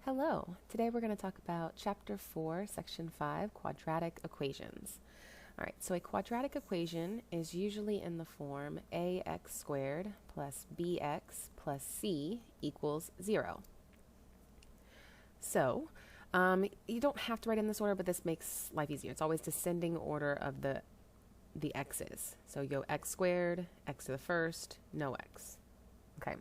Hello, today we're going to talk about Chapter 4, Section 5, Quadratic Equations. Alright, so a quadratic equation is usually in the form ax squared plus bx plus c equals 0. So, you don't have to write in this order, but this makes life easier. It's always descending order of the x's. So you go x squared, x to the first, no x. Okay.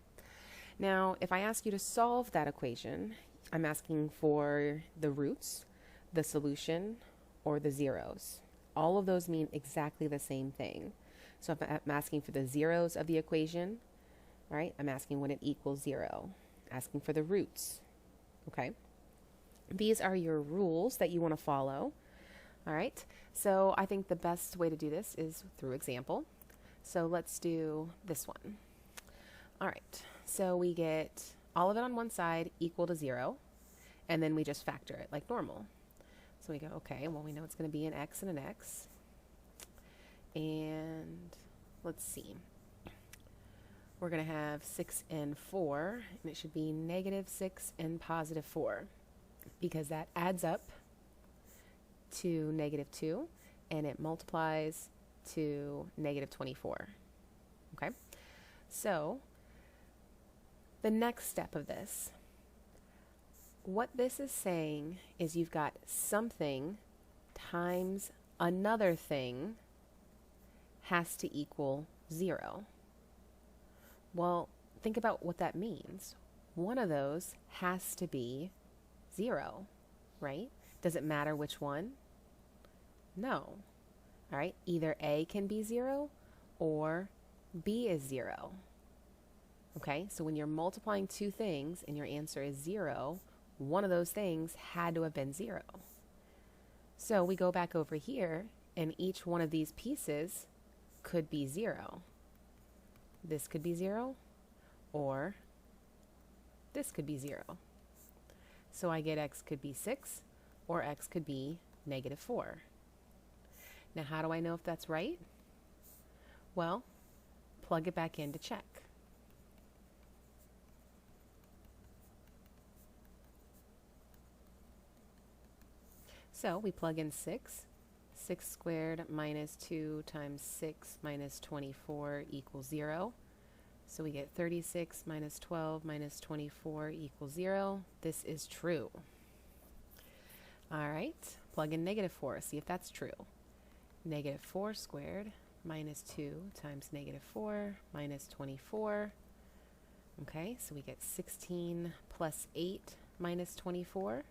Now, if I ask you to solve that equation, I'm asking for the roots, the solution, or the zeros. All of those mean exactly the same thing. So if I'm asking for the zeros of the equation, right, I'm asking when it equals 0. Asking for the roots, okay? These are your rules that you want to follow, all right? So I think the best way to do this is through example. So let's do this one. All right, so we get all of it on one side equal to 0, and then we just factor it like normal. So we go, okay, well, we know it's going to be an x and an x. And let's see. We're going to have 6 and 4, and it should be negative 6 and positive 4, because that adds up to negative 2, and it multiplies to negative 24. Okay? So the next step of this, what this is saying is you've got something times another thing has to equal 0. Well, think about what that means. One of those has to be 0, right? Does it matter which one? No. All right, either A can be 0 or B is 0. Okay, so when you're multiplying two things and your answer is 0, one of those things had to have been 0. So we go back over here, and each one of these pieces could be 0. This could be 0, or this could be 0. So I get x could be 6, or x could be negative 4. Now how do I know if that's right? Well, plug it back in to check. So we plug in 6. 6 squared minus 2 times 6 minus 24 equals 0. So we get 36 minus 12 minus 24 equals 0. This is true. All right, plug in negative 4, see if that's true. Negative 4 squared minus 2 times negative 4 minus 24. Okay, so we get 16 plus 8 minus 24.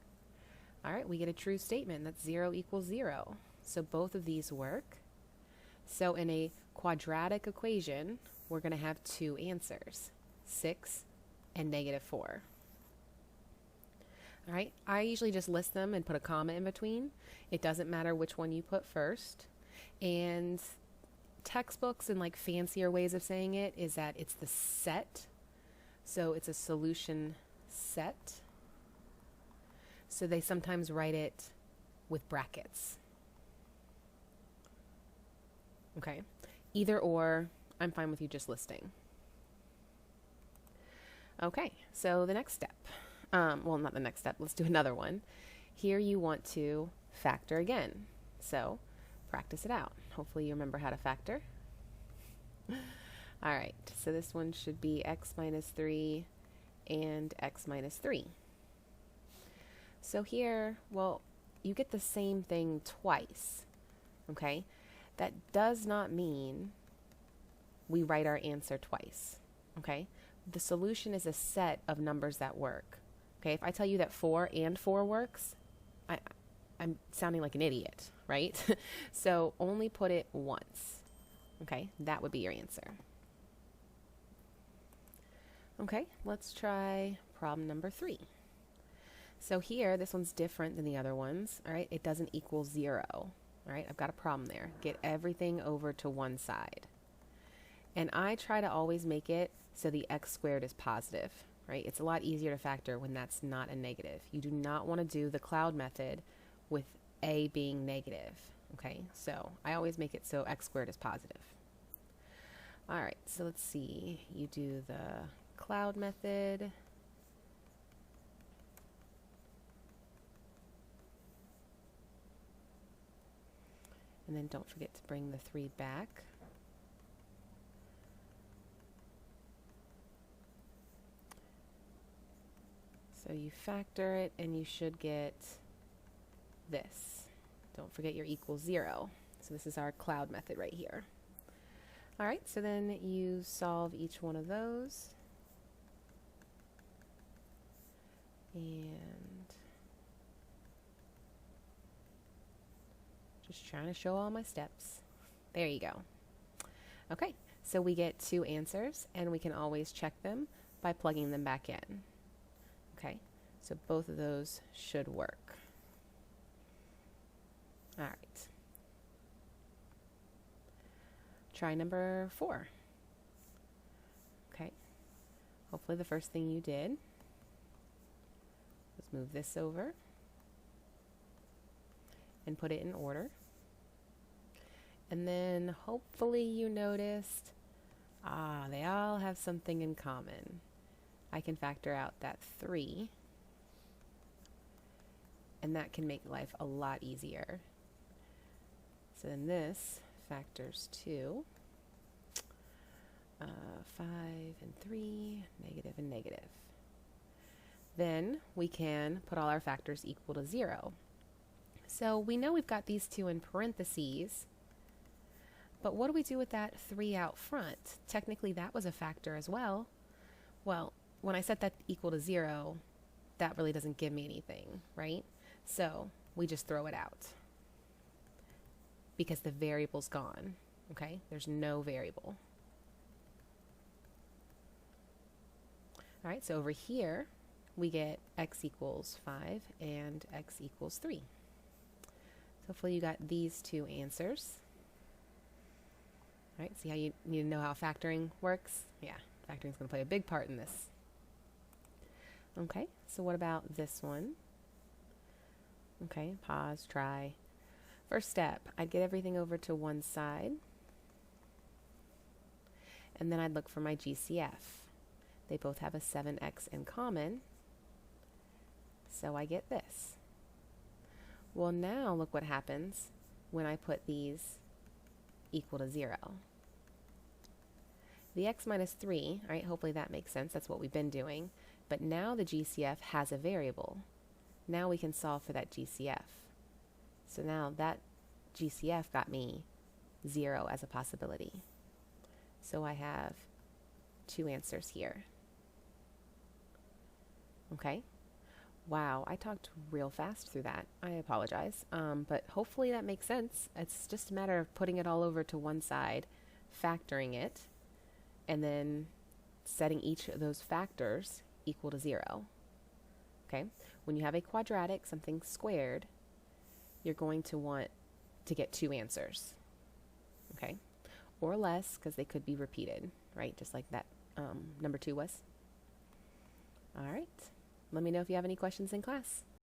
All right, we get a true statement. That's 0 equals 0. So both of these work. So in a quadratic equation, we're going to have two answers, 6 and negative 4. All right, I usually just list them and put a comma in between. It doesn't matter which one you put first. And textbooks and like fancier ways of saying it is that it's the set. So it's a solution set. So they sometimes write it with brackets. Okay, either or, I'm fine with you just listing. Okay, so the next step, well, not the next step, let's do another one. Here you want to factor again. So practice it out. Hopefully you remember how to factor. All right, so this one should be x minus 3 and x minus 3. So here, well, you get the same thing twice, okay? That does not mean we write our answer twice, okay? The solution is a set of numbers that work, okay? If I tell you that 4 and 4 works, I'm sounding like an idiot, right? So only put it once, okay? That would be your answer. Okay, let's try problem number 3. So here, this one's different than the other ones, all right? It doesn't equal 0, all right? I've got a problem there. Get everything over to one side. And I try to always make it so the x squared is positive, right? It's a lot easier to factor when that's not a negative. You do not want to do the cloud method with a being negative, okay? So I always make it so x squared is positive. All right, so let's see. You do the cloud method. And then don't forget to bring the 3 back. So you factor it, and you should get this. Don't forget your equals 0. So this is our cloud method right here. All right, so then you solve each one of those. And just trying to show all my steps. There you go. Okay, so we get 2 answers, and we can always check them by plugging them back in. Okay, so both of those should work. All right. Try number 4. Okay, hopefully the first thing you did was move this over and put it in order. And then hopefully you noticed, they all have something in common. I can factor out that 3, and that can make life a lot easier. So then this factors 2, 5 and 3, negative and negative. Then we can put all our factors equal to 0. So we know we've got these 2 in parentheses, but what do we do with that 3 out front? Technically that was a factor as well. Well, when I set that equal to 0, that really doesn't give me anything, right? So we just throw it out because the variable's gone, okay? There's no variable. All right, so over here, we get x equals 5 and x equals 3. So hopefully you got these 2 answers. All right, see how you need to know how factoring works? Yeah, factoring is going to play a big part in this. Okay, so what about this one? Okay, pause, try. First step, I'd get everything over to one side, and then I'd look for my GCF. They both have a 7x in common, so I get this. Well, now look what happens when I put these equal to 0. The x minus 3, all right, hopefully that makes sense. That's what we've been doing. But now the GCF has a variable. Now we can solve for that GCF. So now that GCF got me 0 as a possibility. So I have 2 answers here. Okay. Wow, I talked real fast through that. I apologize. But hopefully that makes sense. It's just a matter of putting it all over to one side, factoring it, and then setting each of those factors equal to 0. Okay? When you have a quadratic, something squared, you're going to want to get 2 answers. Okay? Or less, because they could be repeated, right? Just like that number 2 was. All right. Let me know if you have any questions in class.